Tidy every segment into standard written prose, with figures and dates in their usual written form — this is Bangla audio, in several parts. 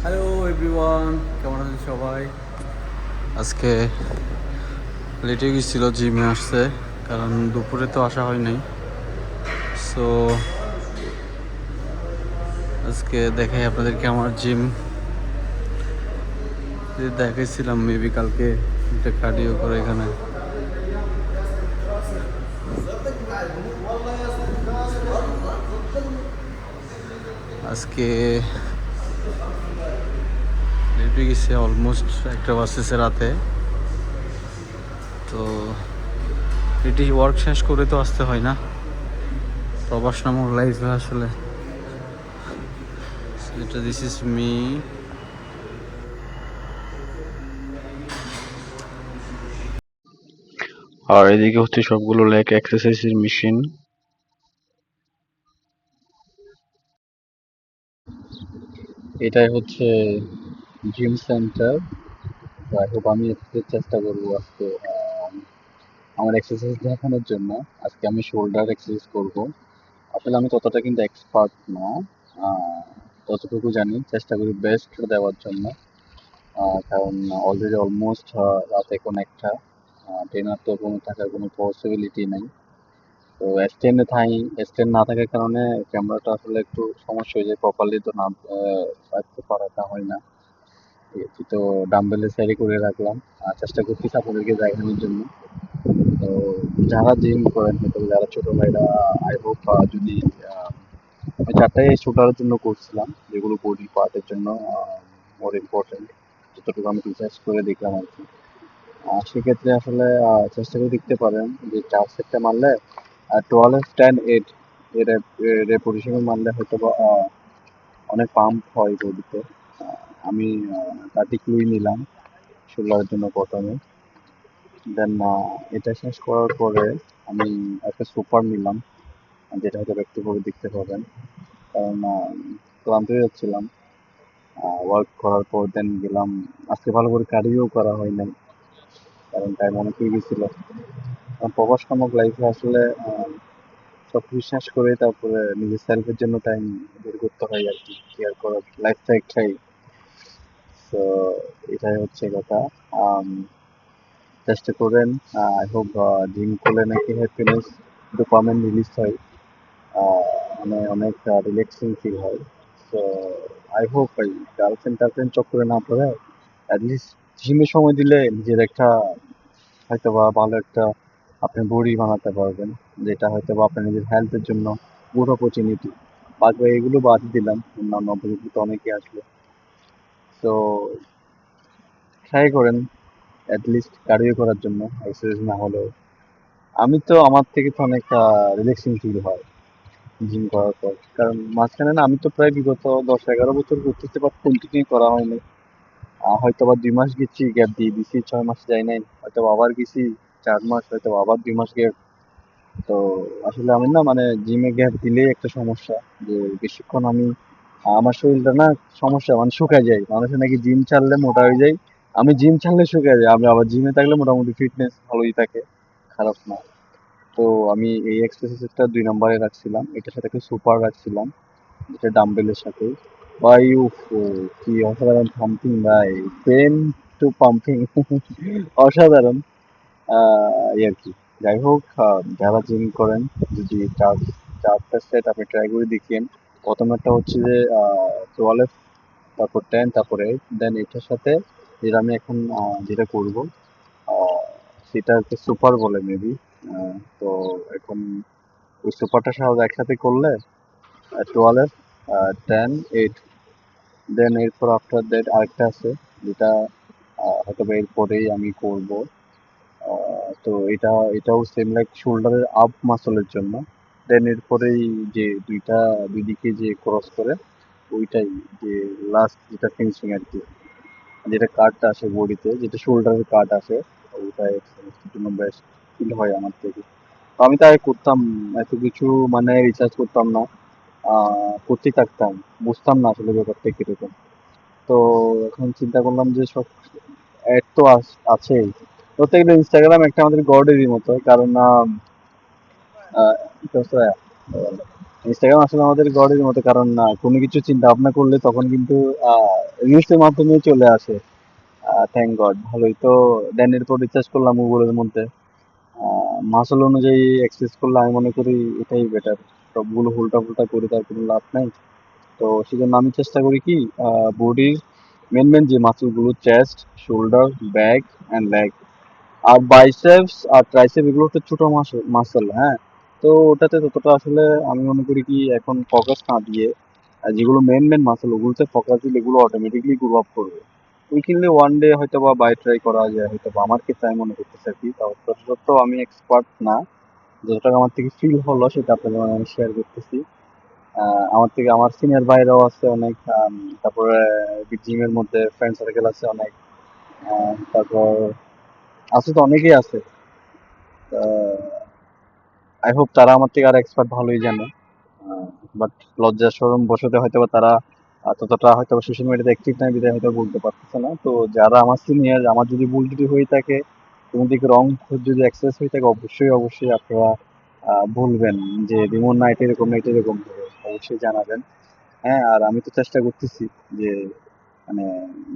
হ্যালো এভরিওয়ান, কেমন আছেন সবাই? আজকে লেটে গেছিলো, জিমে আসছে, কারণ দুপুরে তো আসা হয় নাই। সো আজকে দেখাই আপনাদেরকে আমার জিম দেখাইছিলাম, মেবি কালকে একটা কার্ডিও করে এখানে। আজকে লেটে গেছে অলমোস্ট একটা বাজতেছে রাতে। তো এটি ওয়ার্ক শেষ করে তো আসতে হয় না, প্রবাস নামক লাইফে আসলে। এটা দিস ইজ মি। আর এদিকে হচ্ছে সবগুলো লেগ এক্সারসাইজের মেশিন। এটাই হচ্ছে জিম সেন্টার। যাই হোক, আমি একটু চেষ্টা করবো আজকে আমার এক্সারসাইজ দেখানোর জন্য। আজকে আমি শোল্ডার এক্সারসাইজ করব। আসলে আমি ততটা কিন্তু এক্সপার্ট না, আহ, যতটুকু জানি চেষ্টা করি বেস্ট দেওয়ার জন্য। কারণ অলরেডি অলমোস্ট রাত এখন একটা, ট্রেনার তো কোনো থাকার কোনো পসিবিলিটি নাই। তো স্ট্যান্ড না থাকার কারণে ক্যামেরাটা আসলে একটু সমস্যা হয়ে যায়, প্রপারলি তো না রাখতে পারাটা হয় না। এই তো ডাম্বেলের সাইডে করে রাখলাম, চেষ্টা করতেছি আপনাদেরকে দেখানোর জন্য। তো যারা জিম করেন, হয়তো যারা ছোট ভাইরা, আই হোপ যদি আমি চারটায় শুটারের জন্য করছিলাম, যেগুলো বডি পার্টের জন্য মোর ইম্পর্টেন্ট, যতটুকু আমি রিসার্চ করে দেখলাম আর কি। সেক্ষেত্রে আসলে চেষ্টা করে দেখতে পারেন যে 4 সেটটা মারলে 12 10 8 এর রেপুটেশনে মারলে হয়তো বা অনেক পাম্প হয় বডিতে। আমি 30 কিলোই নিলাম শোল্ডারের জন্য প্রথমে। দেন এটা শেষ করার পরে আমি একটা সুপার নিলাম, যেটা হয়তো একটু করে দেখতে পাবেন। কারণ ক্লান্ত হয়ে যাচ্ছিলাম ওয়ার্ক করার পর। দেন গেলাম, আজকে ভালো করে কার্ডিও করা হয় নাই, কারণ টাইম অনেক হয়ে গেছিলো। কারণ প্রবাস নামক লাইফে আসলে সব কিছু শেষ করে তারপরে নিজের সেলফের জন্য টাইম বের করতে হয় আর কি, কেয়ার করার। লাইফটা একটাই। তো এটাই হচ্ছে কথা। আম, চেষ্টা করেন। আই হোপ জিম করলে নাকি হ্যাপিনেস, ডোপামিন রিলিজ হয়, মানে অনেক রিল্যাক্সিং ফিল হয়। তো আই হোপ ভাই গার্লফ্রেন্ড টার্লফ্রেন্ড চক্করে না পড়ে অ্যাটলিস্ট জিমে সময় দিলে নিজের একটা হয়তো বা ভালো একটা আপনি বডি বানাতে পারবেন, যেটা হয়তো বা আপনার নিজের হেলথের জন্য গুড অপরচুনিটি। বাদ বাকি এগুলো বাদ দিলাম, অন্যান্য অপরচুনিটি তো অনেকেই আসলো। তো ট্রাই করেন অ্যাটলিস্ট কার্ডিও করার জন্য, এক্সারসাইজ না হলেও। আমি তো আমার থেকে তো অনেক রিল্যাক্সিং ফিল হয় জিম করার পর। কারণ মাঝখানে না, আমি তো প্রায় বিগত 10 11 বছর করতেছি, বাট কন্টিনিউ করা হয়নি। হয়তো বা 2 মাস গেছি, গ্যাপ দিয়ে দিছি, 6 মাস যাই নাই, হয়তো আবার গেছি 4 মাস, হয়তো আবার 2 মাস গ্যাপ। তো আসলে আমি না, মানে জিমে গ্যাপ দিলেই একটা সমস্যা, যে বেশিক্ষণ আমি আমার শরীরটা না সমস্যা, মানে শুকায় যায়। মানুষের নাকি জিম ছাড়লে মোটা হয়ে যায়, আমি জিম ছাড়লে শুকায় যায়। আমি আবার জিমে থাকলে মোটামুটি ফিটনেস ভালোই থাকে, খারাপ না। তো আমি এই এক্সারসাইজটা 2 নম্বরে রাখছিলাম, এটার সাথে একটা সুপার রাখছিলাম, যেটা ডাম্বেলের সাথে। ভাই উফ, কি অসাধারণ পাম্পিং ভাই, পেন টু পাম্পিং অসাধারণ। এই আর কি। যাই হোক, যারা জিম করেন, যদি 4টা সেট আপনি ট্রাই করে দেখেন। প্রথমেরটা হচ্ছে যে 12, তারপর 10, তারপর 8। দেন এটার সাথে যেটা আমি এখন যেটা করব, আহ, সেটা হচ্ছে সুপার বলে মেবি। তো এখন ওই সুপারটার সাথে একসাথে করলে 12, 10 8। দেন এরপর আফটার দ্যাট আরেকটা আছে, যেটা হয়তো বা এরপরেই আমি করব। তো এটাও সেম লাইক শোল্ডারের আপ মাসলের জন্য। দেন এরপরেই যে দুই দিকে যে ক্রস করে ওইটাই, যে লাস্ট যেটা ফিনিশিং আর কি, যেটা কাটটা আসে বডিতে, যেটা শোল্ডারের কাট আসে, ওইটাই জন্য বেস্ট ফিল হয় আমার থেকে। তো আমি তাই করতাম, এত কিছু মানে রিসার্চ করতাম না, করতেই থাকতাম, বুঝতাম না আসলে ব্যাপারটা কিরকম। তো এখন চিন্তা করলাম যে সব অ্যাড তো আছেই। প্রত্যেকটা ইনস্টাগ্রাম একটা আমাদের গডেরই মতো, কারণ ইনস্টাগ্রাম আসলে আমাদের গডের মতো। কারণ কোনো কিছু চিন্তা ভাবনা করলে তখন কিন্তু রিলসের মাধ্যমে চলে আসে। থ্যাংক গড, ভালোই তো। দেন এরপর রিচার্জ করলাম গুগলের মধ্যে। মাসল অনুযায়ী এক্সারসাইজ করলে আমি মনে করি এটাই বেটার। সবগুলো উল্টা পুল্টা করে তার কোনো লাভ নাই। তো সেজন্য আমি চেষ্টা করি কি, বডির মেন মেন যে মাসলগুলো, chest, shoulder, back and leg, আর বাইসেপস আর ট্রাইসেপ, এগুলো হচ্ছে ছোট মাসল, হ্যাঁ। তো ওটাতে ততটা আসলে আমি মনে করি কি এখন ফোকাস না দিয়ে যেগুলো মেন মেন মাসল ওগুলোতে ফোকাস দিলে এগুলো অটোমেটিকলি গ্রো আপ করবে। উইকেন্ডলি ওয়ান ডে হয়তো বা বাই ট্রাই করা যায়, হয়তো বা আমার ক্ষেত্রে আমি মনে করতেছি আর কি। তাও তত আমি এক্সপার্ট না, যতটা আমার থেকে ফিল হলো সেটা আপনাদের মাঝে আমি শেয়ার করতেছি। আমার থেকে আমার সিনিয়র ভাইরাও আছে অনেক, তারপরে জিমের মধ্যে ফ্রেন্ড সার্কেল আছে অনেক, তারপর আছে তো অনেকেই আছে। আই হোপ তারা আমার থেকে আর এক্সপার্ট ভালোই জানে। বাট লজ্জা শরম বশতে হয়তো বা তারা ততটা হয়তো সোশ্যাল মিডিয়াতে অ্যাক্টিভ নাই বিধায় হয়তো বলতে পারতেছে না। তো যারা আমার সিনিয়র, আমার যদি ভুল যদি হয়ে থাকে, কোনো দিকে রং যদি এক্সেস হয়ে থাকে, অবশ্যই অবশ্যই আপনারা বলবেন যে রিমন না এটা এরকম না এটা এরকম হবে, অবশ্যই জানাবেন। হ্যাঁ, আর আমি তো চেষ্টা করতেছি যে মানে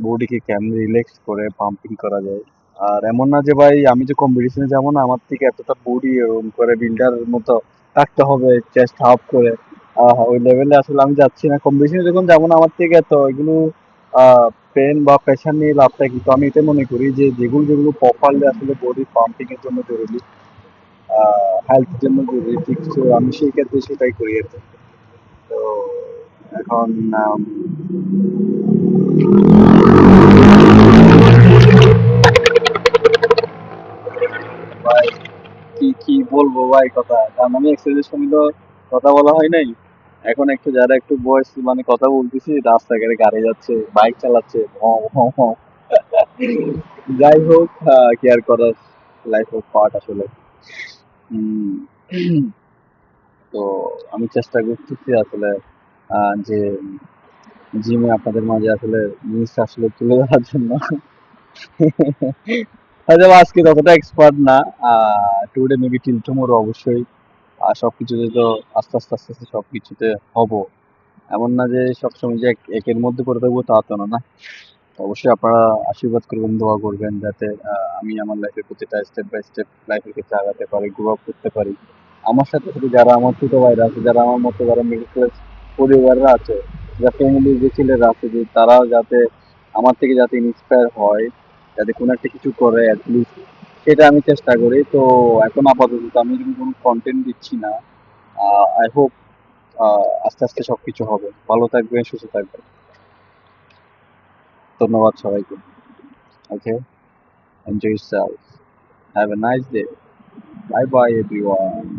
বডিকে কেমনে রিল্যাক্স করে পাম্পিং করা যায়। আর এমন না যে ভাই আমি যে কম্পিটিশনে যাবো না, আমার থেকে এতটা বডি এরকম করে বিল্ডার মতো থাকতে হবে, চেস্ট হাফ করে। ওই লেভেলে আসলে আমি যাচ্ছি না। কম্পিটিশনে যখন যাবো না, আমার থেকে তো এগুলো পেন বা প্রেশার নিয়ে লাভটা কি। তো আমি এটা মনে করি যে যেগুলো যেগুলো প্রপারলি আসলে বডি পাম্পিং এর জন্য জরুরি, হেলথের জন্য জরুরি, ঠিক তো আমি সেই ক্ষেত্রে সেটাই করি আর কি। তো এখন ভাই কি কি বলবো ভাই কথা, কারণ আমি এক্সারসাইজের সময় তো কথা বলা হয় নাই। এখন একটু যারা একটু বয়স মানে কথা বলতেছি, রাস্তাঘাটে গাড়ি যাচ্ছে, বাইক চালাচ্ছে, যাই হোক, কি আর করার, লাইফ অফ পার্ট আসলে। উম, তো আমি চেষ্টা করতেছি আসলে যে জিমে আপনাদের মাঝে আসলে জিনিসটা আসলে তুলে ধরার জন্য। হয়তো বা আজকে ততটা এক্সপার্ট না, টুডে মেবি টিল টুমোরো অবশ্যই। আর সবকিছুতে তো আস্তে আস্তে আস্তে আস্তে সবকিছুতে হব। এমন না যে সবসময় যে একের মধ্যে করে দেবো, তা তো না, না। অবশ্যই আপনারা আশীর্বাদ করবেন, দোয়া করবেন যাতে আমি আমার লাইফের প্রতিটা স্টেপ বাই স্টেপ লাইফের ক্ষেত্রে আগাতে পারি, গ্রো আপ করতে পারি। আমার সাথে সাথে যারা আমার ছোট ভাইরা আছে, যারা আমার মতো যারা মিডল ক্লাস পরিবাররা আছে, যারা ফ্যামিলি যে ছেলেরা আছে, যে তারাও যাতে আমার থেকে যাতে ইন্সপায়ার হয়, যাতে কোনো একটা কিছু করে অ্যাটলিস্ট, সেটা আমি চেষ্টা করি। তো এখন আপাতত আমি যদি কোনো কন্টেন্ট দিচ্ছি না, আই হোপ আস্তে আস্তে সবকিছু হবে। ভালো থাকবেন, সুস্থ থাকবেন। ধন্যবাদ সবাইকে। ওকে, enjoy yourself, have a nice day, bye bye everyone.